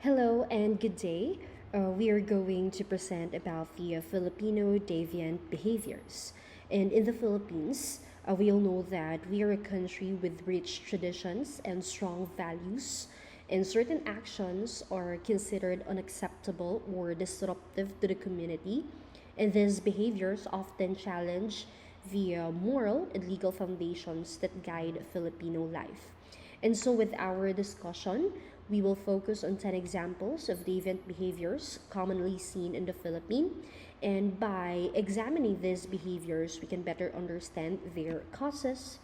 Hello and good day. We are going to present about the Filipino deviant behaviors. And in the Philippines, we all know that we are a country with rich traditions and strong values, and certain actions are considered unacceptable or disruptive to the community. And these behaviors often challenge the moral and legal foundations that guide Filipino life. And so, with our discussion, we will focus on 10 examples of deviant behaviors commonly seen in the Philippines. And by examining these behaviors, we can better understand their causes,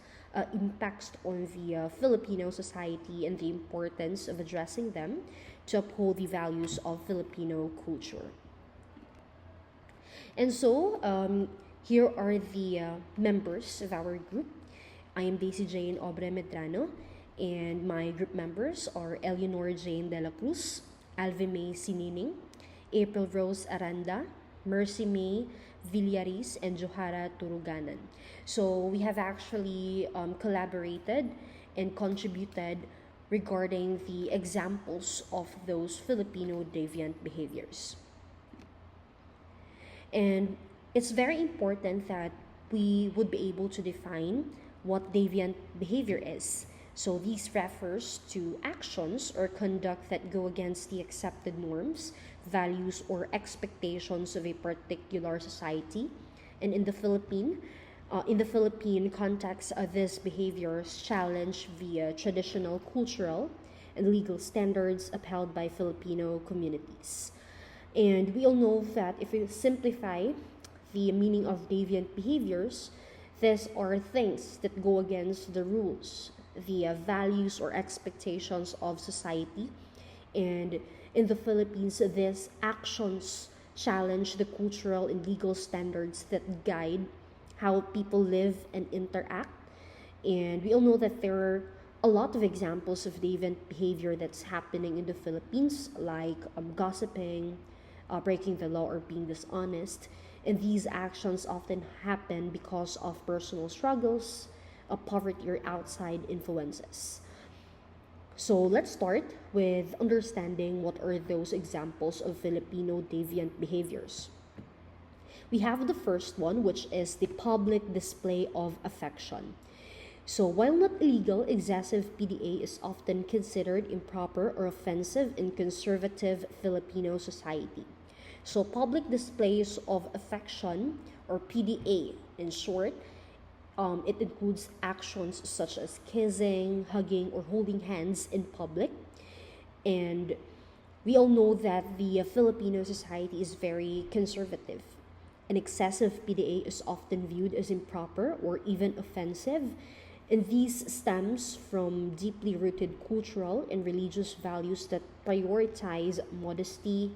impacts on the Filipino society, and the importance of addressing them to uphold the values of Filipino culture. And so, here are the members of our group. I am Daisy Jane Obre Medrano, and my group members are Eleanor Jane De La Cruz, Alvin May Sinining, April Rose Aranda, Mercy May Villaris, and Johara Turuganan. So we have actually collaborated and contributed regarding the examples of those Filipino deviant behaviors. And it's very important that we would be able to define what deviant behavior is. So these refers to actions or conduct that go against the accepted norms, values, or expectations of a particular society. And in the Philippine context, these behaviors challenge the traditional, cultural, and legal standards upheld by Filipino communities. And we all know that if we simplify the meaning of deviant behaviors, these are things that go against the rules, the values or expectations of society. And in the Philippines, these actions challenge the cultural and legal standards that guide how people live and interact. And we all know that there are a lot of examples of deviant behavior that's happening in the Philippines, like gossiping, breaking the law, or being dishonest. And these actions often happen because of personal struggles, poverty, or outside influences. So let's start with understanding what are those examples of Filipino deviant behaviors. We have the first one, which is the public display of affection. So while not illegal, excessive PDA is often considered improper or offensive in conservative Filipino society. So public displays of affection, or PDA in short, it includes actions such as kissing, hugging, or holding hands in public. And we all know that the Filipino society is very conservative. And excessive PDA is often viewed as improper or even offensive. And these stems from deeply rooted cultural and religious values that prioritize modesty,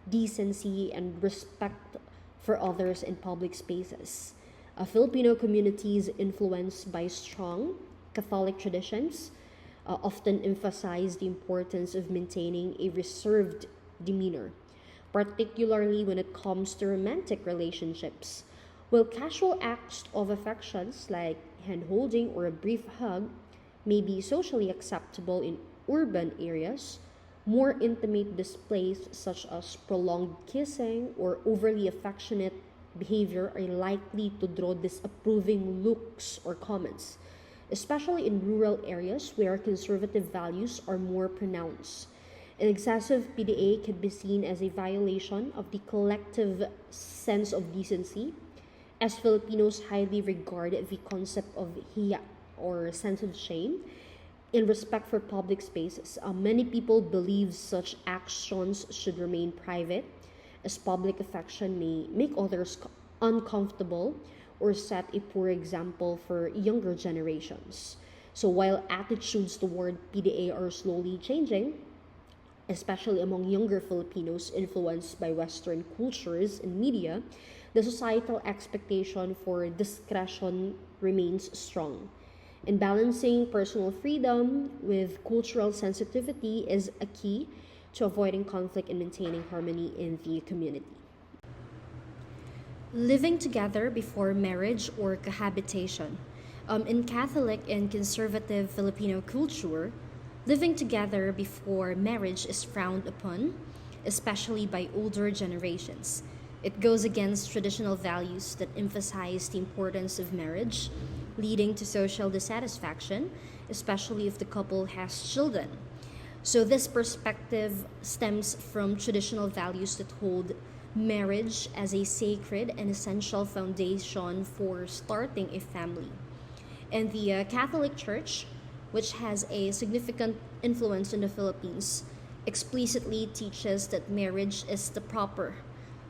decency, and respect for others in public spaces. Filipino communities influenced by strong Catholic traditions often emphasize the importance of maintaining a reserved demeanor, particularly when it comes to romantic relationships. While casual acts of affections like hand holding or a brief hug may be socially acceptable in urban areas, more intimate displays such as prolonged kissing or overly affectionate behavior are likely to draw disapproving looks or comments, especially in rural areas where conservative values are more pronounced. An excessive PDA can be seen as a violation of the collective sense of decency, as Filipinos highly regard the concept of hiya, or sense of shame, in respect for public spaces. Many people believe such actions should remain private, as public affection may make others uncomfortable or set a poor example for younger generations. So while attitudes toward PDA are slowly changing, especially among younger Filipinos influenced by Western cultures and media, the societal expectation for discretion remains strong. And balancing personal freedom with cultural sensitivity is a key to avoiding conflict and maintaining harmony in the community. Living together before marriage or cohabitation. In Catholic and conservative Filipino culture, Living together before marriage is frowned upon, especially by older generations. It goes against traditional values that emphasize the importance of marriage, leading to social dissatisfaction, especially if the couple has children. So, this perspective stems from traditional values that hold marriage as a sacred and essential foundation for starting a family. And the Catholic Church, which has a significant influence in the Philippines, explicitly teaches that marriage is the proper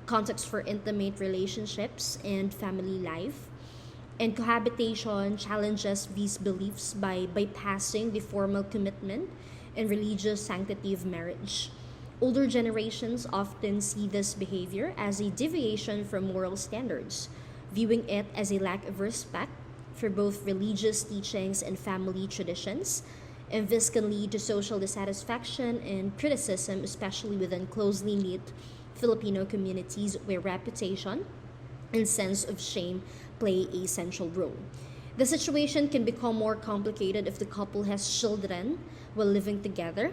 context for intimate relationships and family life. And cohabitation challenges these beliefs by bypassing the formal commitment and religious sanctity of marriage. Older generations often see this behavior as a deviation from moral standards, viewing it as a lack of respect for both religious teachings and family traditions. And this can lead to social dissatisfaction and criticism, especially within closely knit Filipino communities where reputation and sense of shame play a central role. The situation can become more complicated if the couple has children while living together.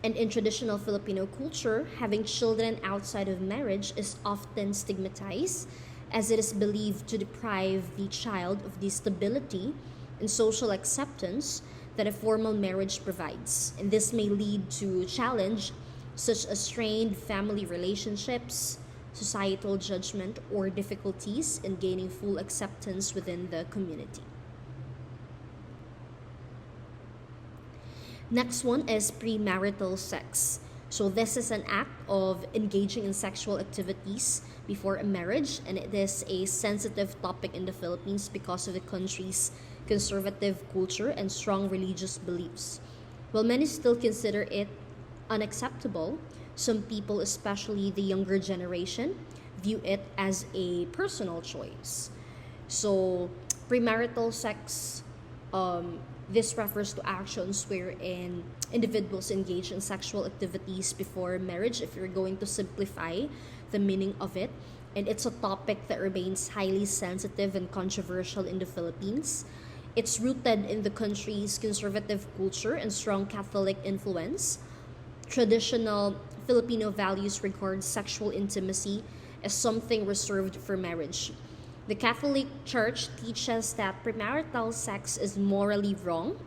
And in traditional Filipino culture, having children outside of marriage is often stigmatized, as it is believed to deprive the child of the stability and social acceptance that a formal marriage provides. And this may lead to challenge such as strained family relationships, societal judgment, or difficulties in gaining full acceptance within the community. Next one is premarital sex. So this is an act of engaging in sexual activities before a marriage, and it is a sensitive topic in the Philippines because of the country's conservative culture and strong religious beliefs. While many still consider it unacceptable, some people, especially the younger generation, view it as a personal choice. So, premarital sex, this refers to actions wherein individuals engage in sexual activities before marriage, if you're going to simplify the meaning of it. And it's a topic that remains highly sensitive and controversial in the Philippines. It's rooted in the country's conservative culture and strong Catholic influence. Traditional Filipino values regard sexual intimacy as something reserved for marriage. The Catholic Church teaches that premarital sex is morally wrong,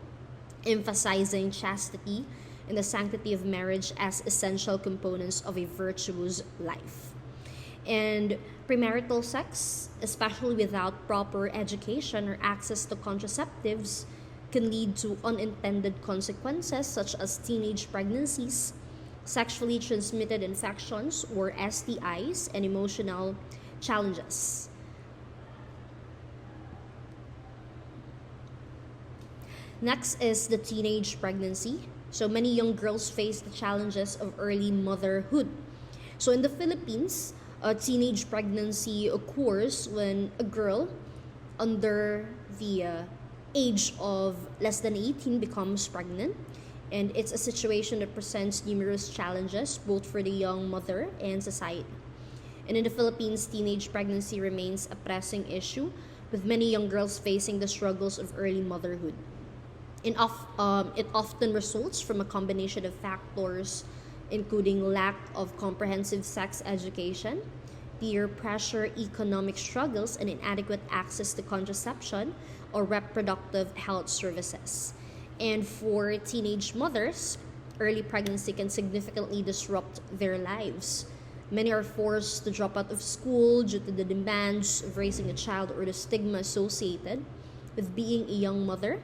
emphasizing chastity and the sanctity of marriage as essential components of a virtuous life. And premarital sex, especially without proper education or access to contraceptives, can lead to unintended consequences such as teenage pregnancies, sexually transmitted infections or STIs, and emotional challenges. Next is the teenage pregnancy. So many young girls face the challenges of early motherhood. So in the Philippines, a teenage pregnancy occurs when a girl under the age of less than 18 becomes pregnant. And it's a situation that presents numerous challenges both for the young mother and society. And in the Philippines, teenage pregnancy remains a pressing issue, with many young girls facing the struggles of early motherhood. It often results from a combination of factors, including lack of comprehensive sex education, peer pressure, economic struggles, and inadequate access to contraception or reproductive health services. And for teenage mothers, early pregnancy can significantly disrupt their lives. Many are forced to drop out of school due to the demands of raising a child or the stigma associated with being a young mother,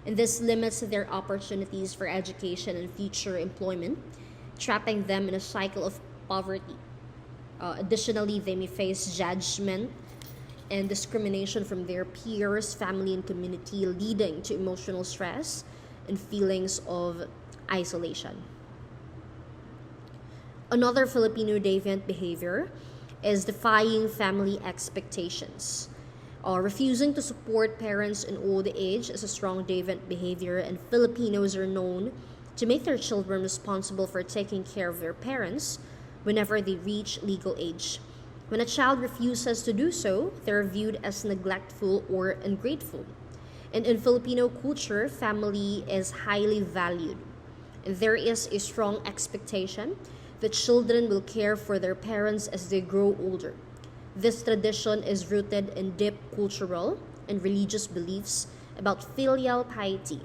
and this limits their opportunities for education and future employment, trapping them in a cycle of poverty. Additionally, they may face judgment and discrimination from their peers, family, and community, leading to emotional stress and feelings of isolation. Another Filipino deviant behavior is defying family expectations. Refusing to support parents in old age is a strong deviant behavior, and Filipinos are known to make their children responsible for taking care of their parents whenever they reach legal age. When a child refuses to do so, they're viewed as neglectful or ungrateful. And in Filipino culture, family is highly valued. There is a strong expectation that children will care for their parents as they grow older. This tradition is rooted in deep cultural and religious beliefs about filial piety,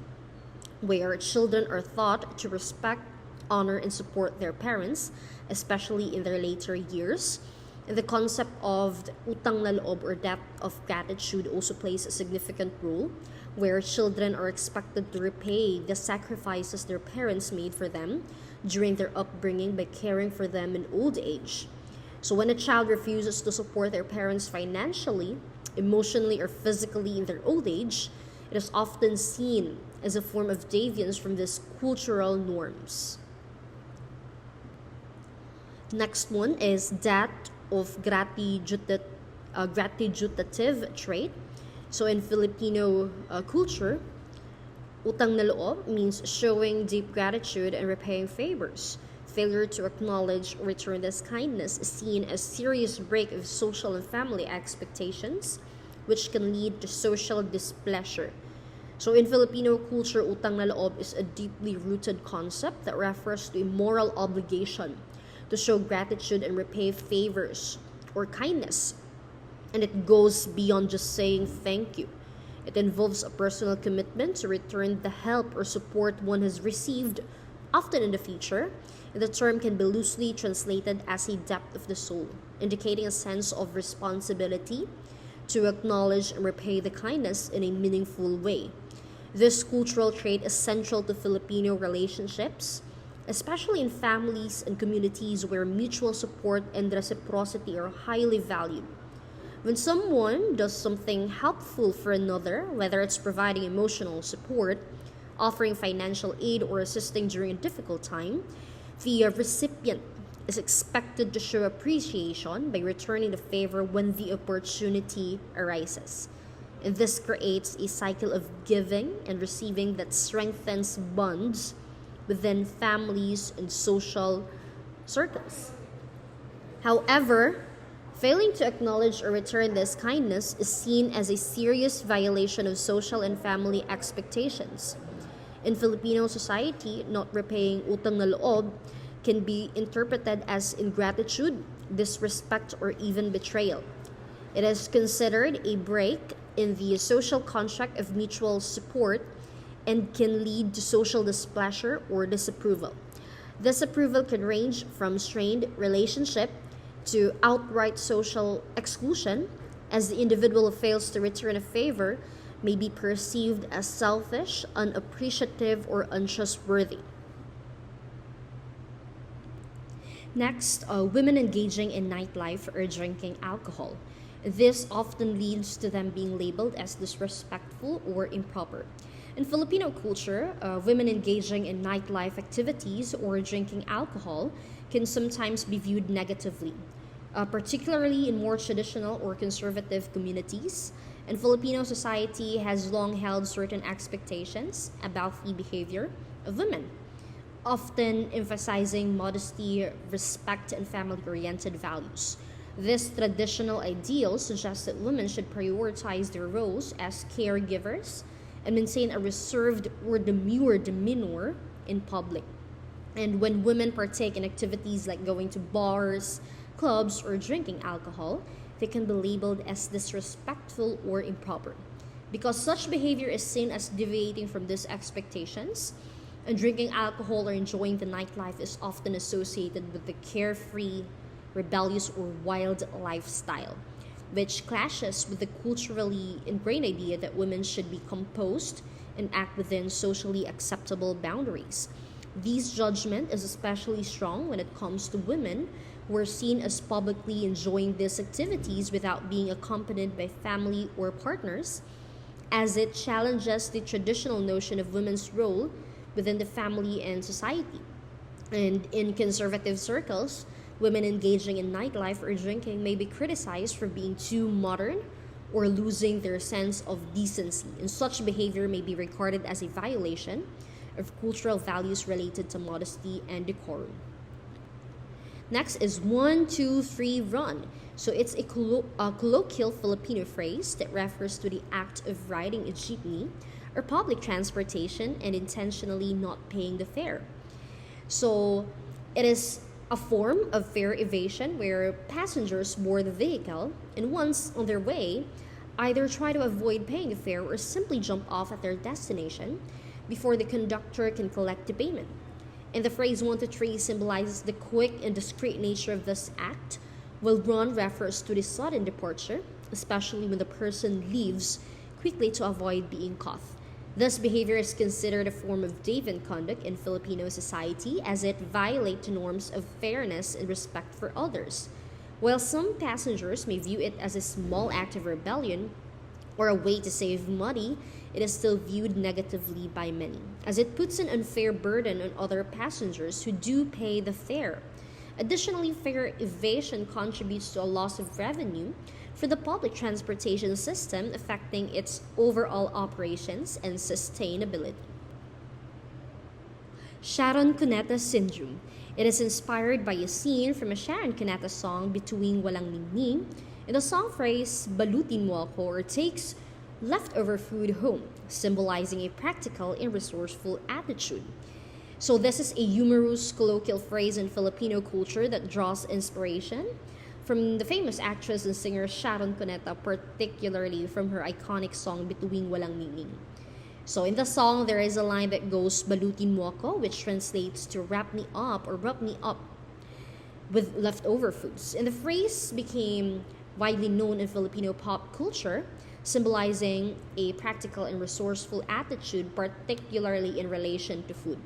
where children are taught to respect, honor, and support their parents, especially in their later years. The concept of utang na loob or debt of gratitude also plays a significant role, where children are expected to repay the sacrifices their parents made for them during their upbringing by caring for them in old age. So when a child refuses to support their parents financially, emotionally, or physically in their old age, it is often seen as a form of deviance from these cultural norms. Next one is that of gratitudative trait. So in Filipino culture, utang na loob means showing deep gratitude and repaying favors. Failure to acknowledge or return this kindness is seen as serious break of social and family expectations, which can lead to social displeasure. So in Filipino culture, utang na loob is a deeply rooted concept that refers to a moral obligation to show gratitude and repay favors or kindness. And it goes beyond just saying thank you. It involves a personal commitment to return the help or support one has received, often in the future. The term can be loosely translated as a debt of the soul, indicating a sense of responsibility to acknowledge and repay the kindness in a meaningful way. This cultural trait is central to Filipino relationships, especially in families and communities where mutual support and reciprocity are highly valued. When someone does something helpful for another, whether it's providing emotional support, offering financial aid, or assisting during a difficult time, the recipient is expected to show appreciation by returning the favor when the opportunity arises. And this creates a cycle of giving and receiving that strengthens bonds within families and social circles. However, failing to acknowledge or return this kindness is seen as a serious violation of social and family expectations. In Filipino society, not repaying utang na loob can be interpreted as ingratitude, disrespect, or even betrayal. It is considered a break in the social contract of mutual support and can lead to social displeasure or disapproval. Disapproval can range from strained relationship to outright social exclusion, as the individual fails to return a favor may be perceived as selfish, unappreciative, or untrustworthy. Next, women engaging in nightlife or drinking alcohol. This often leads to them being labeled as disrespectful or improper. In Filipino culture, women engaging in nightlife activities or drinking alcohol can sometimes be viewed negatively, particularly in more traditional or conservative communities. And Filipino society has long held certain expectations about the behavior of women, often emphasizing modesty, respect, and family oriented values. This traditional ideal suggests that women should prioritize their roles as caregivers and maintain a reserved or demure demeanor in public. And when women partake in activities like going to bars, clubs, or drinking alcohol, they can be labeled as disrespectful or improper. Because such behavior is seen as deviating from these expectations, and drinking alcohol or enjoying the nightlife is often associated with the carefree, rebellious, or wild lifestyle, which clashes with the culturally ingrained idea that women should be composed and act within socially acceptable boundaries. This judgment is especially strong when it comes to women who are seen as publicly enjoying these activities without being accompanied by family or partners, as it challenges the traditional notion of women's role within the family and society. And in conservative circles, women engaging in nightlife or drinking may be criticized for being too modern or losing their sense of decency, and such behavior may be regarded as a violation of cultural values related to modesty and decorum. Next is 1, 2, 3, run. So it's a colloquial Filipino phrase that refers to the act of riding a jeepney or public transportation and intentionally not paying the fare. So it is a form of fare evasion where passengers board the vehicle and once on their way, either try to avoid paying a fare or simply jump off at their destination before the conductor can collect the payment. And the phrase 1 to 3 symbolizes the quick and discreet nature of this act, while run refers to the sudden departure, especially when the person leaves quickly to avoid being caught. This behavior is considered a form of deviant conduct in Filipino society as it violates the norms of fairness and respect for others. While some passengers may view it as a small act of rebellion or a way to save money, it is still viewed negatively by many, as it puts an unfair burden on other passengers who do pay the fare. Additionally, fare evasion contributes to a loss of revenue for the public transportation system, affecting its overall operations and sustainability. Sharon Cuneta Syndrome. It is inspired by a scene from a Sharon Cuneta song, Bituing Walang Ningning, and the song phrase, Balutin mo ako, or takes leftover food home, symbolizing a practical and resourceful attitude. So this is a humorous colloquial phrase in Filipino culture that draws inspiration from the famous actress and singer Sharon Cuneta, particularly from her iconic song Bituing Walang Ningning. So in the song, there is a line that goes Balutin mo ako, which translates to wrap me up or rub me up with leftover foods. And the phrase became widely known in Filipino pop culture, symbolizing a practical and resourceful attitude, particularly in relation to food.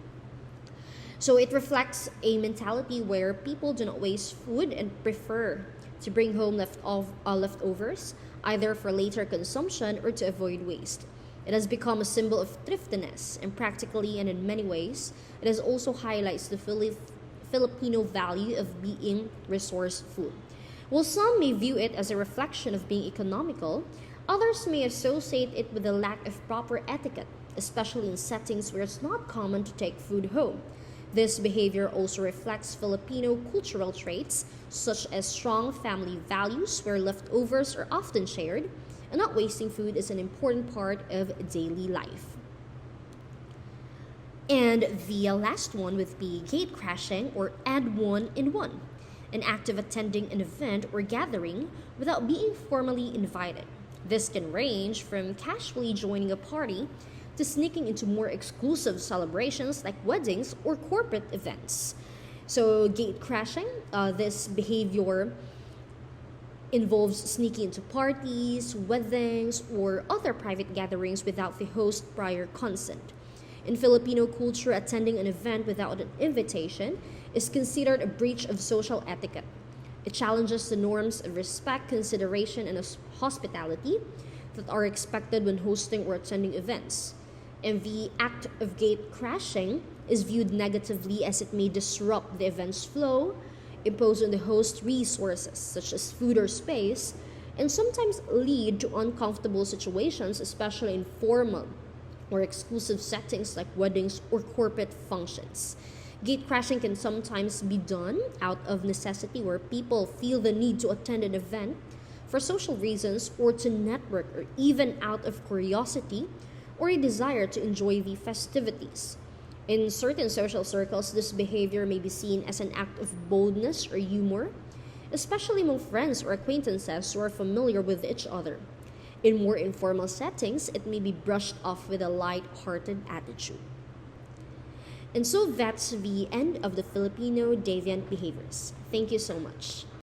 So it reflects a mentality where people do not waste food and prefer to bring home leftovers, either for later consumption or to avoid waste. It has become a symbol of thriftiness, and practically and in many ways, it has also highlights the Filipino value of being resourceful. While some may view it as a reflection of being economical, others may associate it with a lack of proper etiquette, especially in settings where it's not common to take food home. This behavior also reflects Filipino cultural traits such as strong family values where leftovers are often shared, and not wasting food is an important part of daily life. And the last one would be gate crashing or add one in one, an act of attending an event or gathering without being formally invited. This can range from casually joining a party to sneaking into more exclusive celebrations like weddings or corporate events. So, gate crashing, this behavior involves sneaking into parties, weddings, or other private gatherings without the host prior consent. In Filipino culture, attending an event without an invitation is considered a breach of social etiquette. It challenges the norms of respect, consideration, and hospitality that are expected when hosting or attending events. And the act of gate crashing is viewed negatively as it may disrupt the event's flow, impose on the host resources such as food or space, and sometimes lead to uncomfortable situations, especially in formal or exclusive settings like weddings or corporate functions. Gate crashing can sometimes be done out of necessity where people feel the need to attend an event for social reasons or to network, or even out of curiosity or a desire to enjoy the festivities. In certain social circles, this behavior may be seen as an act of boldness or humor, especially among friends or acquaintances who are familiar with each other. In more informal settings, it may be brushed off with a light-hearted attitude. And so that's the end of the Filipino deviant behaviors. Thank you so much.